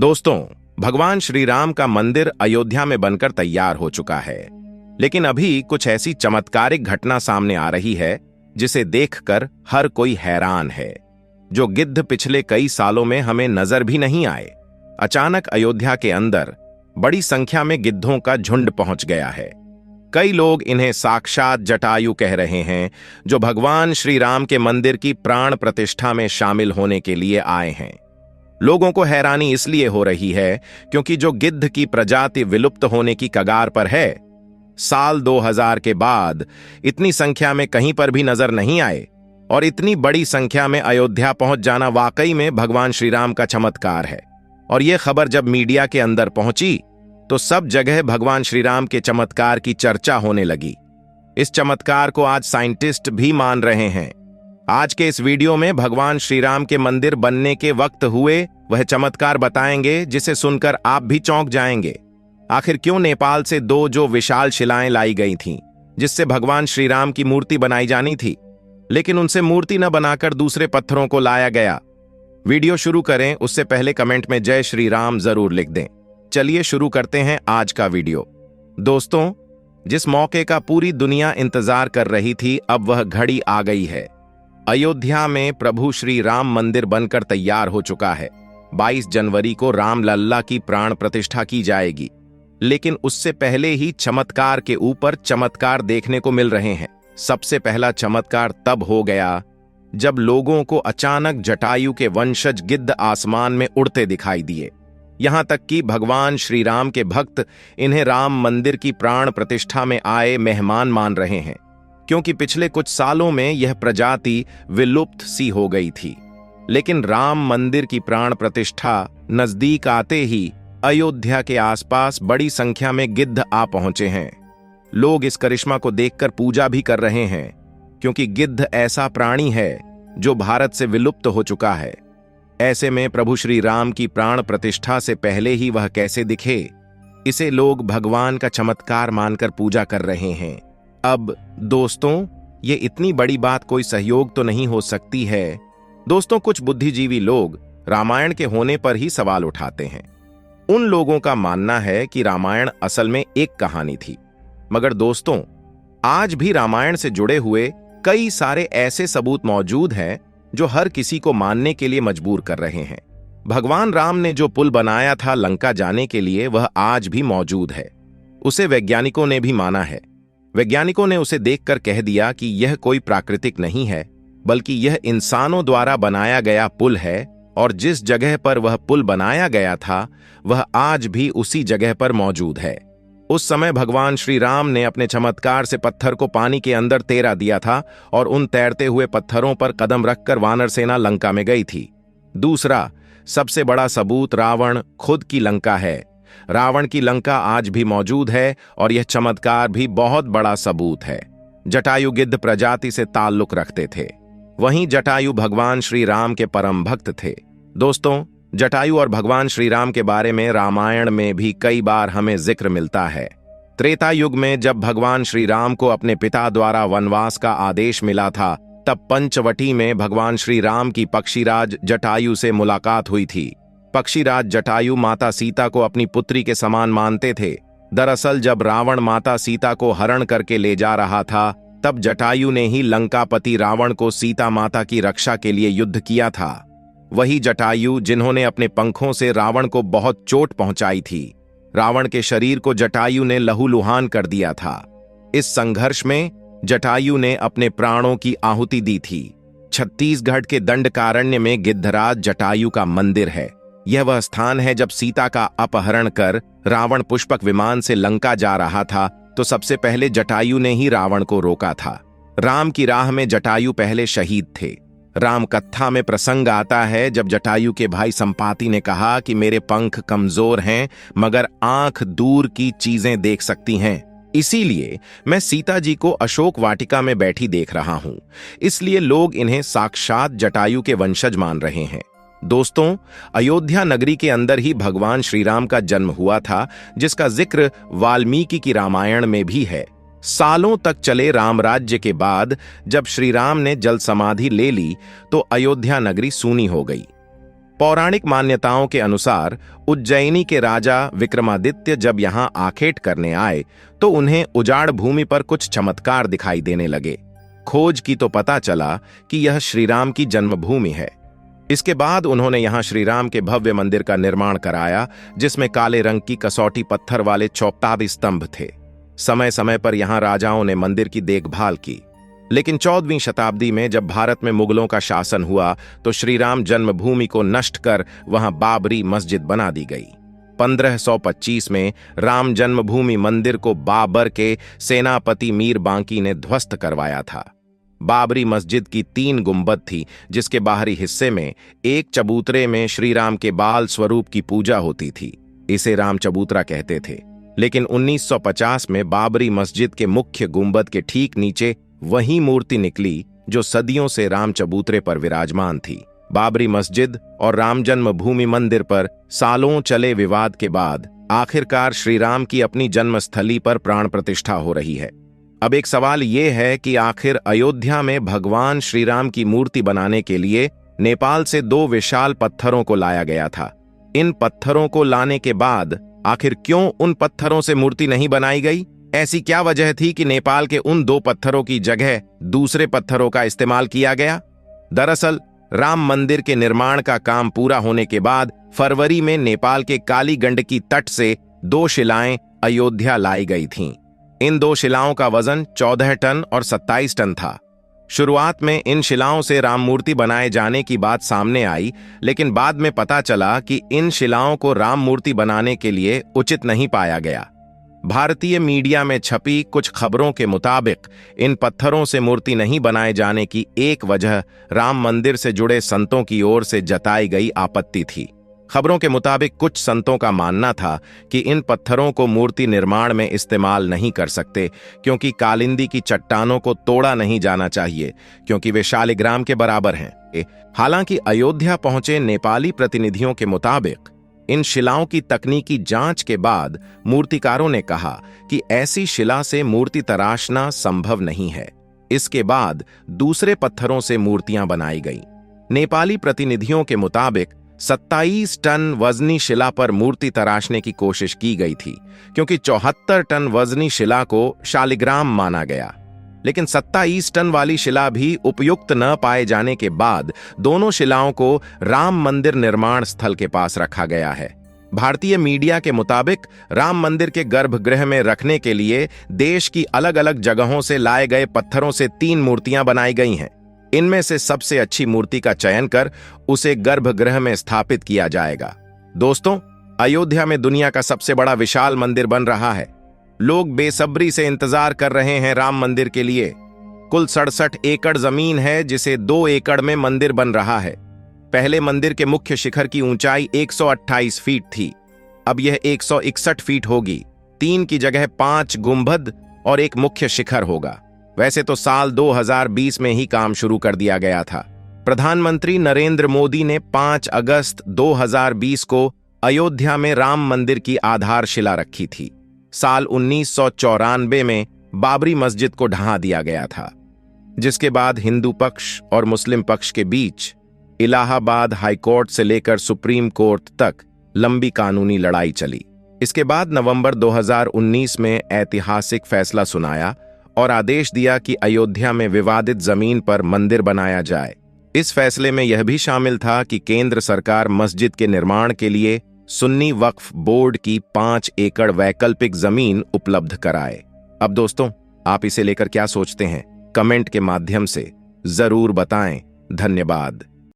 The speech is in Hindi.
दोस्तों, भगवान श्री राम का मंदिर अयोध्या में बनकर तैयार हो चुका है, लेकिन अभी कुछ ऐसी चमत्कारिक घटना सामने आ रही है जिसे देखकर हर कोई हैरान है। जो गिद्ध पिछले कई सालों में हमें नजर भी नहीं आए, अचानक अयोध्या के अंदर बड़ी संख्या में गिद्धों का झुंड पहुंच गया है। कई लोग इन्हें साक्षात जटायु कह रहे हैं, जो भगवान श्री राम के मंदिर की प्राण प्रतिष्ठा में शामिल होने के लिए आए हैं। लोगों को हैरानी इसलिए हो रही है क्योंकि जो गिद्ध की प्रजाति विलुप्त होने की कगार पर है, साल 2000 के बाद इतनी संख्या में कहीं पर भी नजर नहीं आए, और इतनी बड़ी संख्या में अयोध्या पहुंच जाना वाकई में भगवान श्री राम का चमत्कार है। और यह खबर जब मीडिया के अंदर पहुंची तो सब जगह भगवान श्री राम के चमत्कार की चर्चा होने लगी। इस चमत्कार को आज साइंटिस्ट भी मान रहे हैं। आज के इस वीडियो में भगवान श्री राम के मंदिर बनने के वक्त हुए वह चमत्कार बताएंगे जिसे सुनकर आप भी चौंक जाएंगे। आखिर क्यों नेपाल से दो जो विशाल शिलाएं लाई गई थीं, जिससे भगवान श्री राम की मूर्ति बनाई जानी थी, लेकिन उनसे मूर्ति न बनाकर दूसरे पत्थरों को लाया गया। वीडियो शुरू करें उससे पहले कमेंट में जय श्री राम जरूर लिख दें। चलिए शुरू करते हैं आज का वीडियो। दोस्तों, जिस मौके का पूरी दुनिया इंतजार कर रही थी, अब वह घड़ी आ गई है। अयोध्या में प्रभु श्री राम मंदिर बनकर तैयार हो चुका है। 22 जनवरी को रामलल्ला की प्राण प्रतिष्ठा की जाएगी, लेकिन उससे पहले ही चमत्कार के ऊपर चमत्कार देखने को मिल रहे हैं। सबसे पहला चमत्कार तब हो गया जब लोगों को अचानक जटायु के वंशज गिद्ध आसमान में उड़ते दिखाई दिए। यहां तक कि भगवान श्री राम के भक्त इन्हें राम मंदिर की प्राण प्रतिष्ठा में आए मेहमान मान रहे हैं, क्योंकि पिछले कुछ सालों में यह प्रजाति विलुप्त सी हो गई थी। लेकिन राम मंदिर की प्राण प्रतिष्ठा नजदीक आते ही अयोध्या के आसपास बड़ी संख्या में गिद्ध आ पहुंचे हैं। लोग इस करिश्मा को देखकर पूजा भी कर रहे हैं, क्योंकि गिद्ध ऐसा प्राणी है जो भारत से विलुप्त हो चुका है। ऐसे में प्रभु श्री राम की प्राण प्रतिष्ठा से पहले ही वह कैसे दिखे, इसे लोग भगवान का चमत्कार मानकर पूजा कर रहे हैं। अब दोस्तों, ये इतनी बड़ी बात कोई सहयोग तो नहीं हो सकती है। दोस्तों, कुछ बुद्धिजीवी लोग रामायण के होने पर ही सवाल उठाते हैं। उन लोगों का मानना है कि रामायण असल में एक कहानी थी, मगर दोस्तों, आज भी रामायण से जुड़े हुए कई सारे ऐसे सबूत मौजूद हैं जो हर किसी को मानने के लिए मजबूर कर रहे हैं। भगवान राम ने जो पुल बनाया था लंका जाने के लिए, वह आज भी मौजूद है। उसे वैज्ञानिकों ने भी माना है। वैज्ञानिकों ने उसे देखकर कह दिया कि यह कोई प्राकृतिक नहीं है, बल्कि यह इंसानों द्वारा बनाया गया पुल है, और जिस जगह पर वह पुल बनाया गया था वह आज भी उसी जगह पर मौजूद है। उस समय भगवान श्री राम ने अपने चमत्कार से पत्थर को पानी के अंदर तैरा दिया था, और उन तैरते हुए पत्थरों पर कदम रखकर वानर सेना लंका में गई थी। दूसरा सबसे बड़ा सबूत रावण खुद की लंका है। रावण की लंका आज भी मौजूद है, और यह चमत्कार भी बहुत बड़ा सबूत है। जटायु गिद्ध प्रजाति से ताल्लुक रखते थे, वहीं जटायु भगवान श्री राम के परम भक्त थे। दोस्तों, जटायु और भगवान श्री राम के बारे में रामायण में भी कई बार हमें जिक्र मिलता है। त्रेता युग में जब भगवान श्री राम को अपने पिता द्वारा वनवास का आदेश मिला था, तब पंचवटी में भगवान श्री राम की पक्षीराज जटायु से मुलाकात हुई थी। पक्षीराज जटायु माता सीता को अपनी पुत्री के समान मानते थे। दरअसल जब रावण माता सीता को हरण करके ले जा रहा था, तब जटायु ने ही लंकापति रावण को सीता माता की रक्षा के लिए युद्ध किया था। वही जटायु जिन्होंने अपने पंखों से रावण को बहुत चोट पहुंचाई थी। रावण के शरीर को जटायु ने लहूलुहान कर दिया था। इस संघर्ष में जटायु ने अपने प्राणों की आहुति दी थी। छत्तीसगढ़ के दंडकारण्य में गिद्धराज जटायु का मंदिर है। यह वह स्थान है जब सीता का अपहरण कर रावण पुष्पक विमान से लंका जा रहा था, तो सबसे पहले जटायु ने ही रावण को रोका था। राम की राह में जटायु पहले शहीद थे। राम कथा में प्रसंग आता है जब जटायु के भाई संपाति ने कहा कि मेरे पंख कमजोर हैं, मगर आंख दूर की चीजें देख सकती हैं, इसीलिए मैं सीता जी को अशोक वाटिका में बैठी देख रहा हूं। इसलिए लोग इन्हें साक्षात जटायु के वंशज मान रहे हैं। दोस्तों, अयोध्या नगरी के अंदर ही भगवान श्री राम का जन्म हुआ था, जिसका जिक्र वाल्मीकि की रामायण में भी है। सालों तक चले राम राज्य के बाद जब श्री राम ने जल समाधि ले ली, तो अयोध्या नगरी सूनी हो गई। पौराणिक मान्यताओं के अनुसार उज्जैनी के राजा विक्रमादित्य जब यहाँ आखेट करने आए तो उन्हें उजाड़ भूमि पर कुछ चमत्कार दिखाई देने लगे। खोज की तो पता चला कि यह श्रीराम की जन्मभूमि है। इसके बाद उन्होंने यहाँ श्रीराम के भव्य मंदिर का निर्माण कराया, जिसमें काले रंग की कसौटी पत्थर वाले चौताल स्तंभ थे। समय समय पर यहाँ राजाओं ने मंदिर की देखभाल की, लेकिन 14वीं शताब्दी में जब भारत में मुगलों का शासन हुआ तो श्रीराम जन्मभूमि को नष्ट कर वहां बाबरी मस्जिद बना दी गई। 1525 में राम जन्मभूमि मंदिर को बाबर के सेनापति मीर बांकी ने ध्वस्त करवाया था। बाबरी मस्जिद की 3 गुंबद थी, जिसके बाहरी हिस्से में एक चबूतरे में श्रीराम के बाल स्वरूप की पूजा होती थी। इसे राम चबूतरा कहते थे। लेकिन 1950 में बाबरी मस्जिद के मुख्य गुंबद के ठीक नीचे वही मूर्ति निकली जो सदियों से राम चबूतरे पर विराजमान थी। बाबरी मस्जिद और राम जन्मभूमि मंदिर पर सालों चले विवाद के बाद आखिरकार श्रीराम की अपनी जन्मस्थली पर प्राण प्रतिष्ठा हो रही है। अब एक सवाल ये है कि आखिर अयोध्या में भगवान श्रीराम की मूर्ति बनाने के लिए नेपाल से 2 विशाल पत्थरों को लाया गया था। इन पत्थरों को लाने के बाद आखिर क्यों उन पत्थरों से मूर्ति नहीं बनाई गई? ऐसी क्या वजह थी कि नेपाल के उन 2 पत्थरों की जगह दूसरे पत्थरों का इस्तेमाल किया गया? दरअसल राम मंदिर के निर्माण का काम पूरा होने के बाद फरवरी में नेपाल के काली गंडकी तट से 2 शिलाएं अयोध्या लाई गई थीं। इन 2 शिलाओं का वजन 14 टन और 27 टन था। शुरुआत में इन शिलाओं से राम मूर्ति बनाए जाने की बात सामने आई, लेकिन बाद में पता चला कि इन शिलाओं को राम मूर्ति बनाने के लिए उचित नहीं पाया गया। भारतीय मीडिया में छपी कुछ खबरों के मुताबिक इन पत्थरों से मूर्ति नहीं बनाए जाने की एक वजह राम मंदिर से जुड़े संतों की ओर से जताई गई आपत्ति थी। खबरों के मुताबिक कुछ संतों का मानना था कि इन पत्थरों को मूर्ति निर्माण में इस्तेमाल नहीं कर सकते, क्योंकि कालिंदी की चट्टानों को तोड़ा नहीं जाना चाहिए, क्योंकि वे शालिग्राम के बराबर हैं। हालांकि अयोध्या पहुंचे नेपाली प्रतिनिधियों के मुताबिक इन शिलाओं की तकनीकी जांच के बाद मूर्तिकारों ने कहा कि ऐसी शिला से मूर्ति तराशना संभव नहीं है। इसके बाद दूसरे पत्थरों से मूर्तियां बनाई गईं। नेपाली प्रतिनिधियों के मुताबिक 27 टन वजनी शिला पर मूर्ति तराशने की कोशिश की गई थी, क्योंकि 74 टन वजनी शिला को शालिग्राम माना गया। लेकिन 27 टन वाली शिला भी उपयुक्त न पाए जाने के बाद दोनों शिलाओं को राम मंदिर निर्माण स्थल के पास रखा गया है। भारतीय मीडिया के मुताबिक राम मंदिर के गर्भगृह में रखने के लिए देश की अलग अलग जगहों से लाए गए पत्थरों से 3 मूर्तियां बनाई गई हैं। इनमें से सबसे अच्छी मूर्ति का चयन कर उसे गर्भगृह में स्थापित किया जाएगा। दोस्तों, अयोध्या में दुनिया का सबसे बड़ा विशाल मंदिर बन रहा है। लोग बेसब्री से इंतजार कर रहे हैं राम मंदिर के लिए। कुल 67 एकड़ जमीन है, जिसे 2 एकड़ में मंदिर बन रहा है। पहले मंदिर के मुख्य शिखर की ऊंचाई 128 फीट थी, अब यह 161 फीट होगी। 3 की जगह 5 गुंबद और एक मुख्य शिखर होगा। वैसे तो साल 2020 में ही काम शुरू कर दिया गया था। प्रधानमंत्री नरेंद्र मोदी ने 5 अगस्त 2020 को अयोध्या में राम मंदिर की आधारशिला रखी थी। साल 1994 में बाबरी मस्जिद को ढहा दिया गया था, जिसके बाद हिंदू पक्ष और मुस्लिम पक्ष के बीच इलाहाबाद हाईकोर्ट से लेकर सुप्रीम कोर्ट तक लंबी कानूनी लड़ाई चली। इसके बाद नवंबर 2019 में ऐतिहासिक फैसला सुनाया और आदेश दिया कि अयोध्या में विवादित जमीन पर मंदिर बनाया जाए। इस फैसले में यह भी शामिल था कि केंद्र सरकार मस्जिद के निर्माण के लिए सुन्नी वक्फ बोर्ड की 5 एकड़ वैकल्पिक जमीन उपलब्ध कराए। अब दोस्तों, आप इसे लेकर क्या सोचते हैं? कमेंट के माध्यम से जरूर बताएं। धन्यवाद।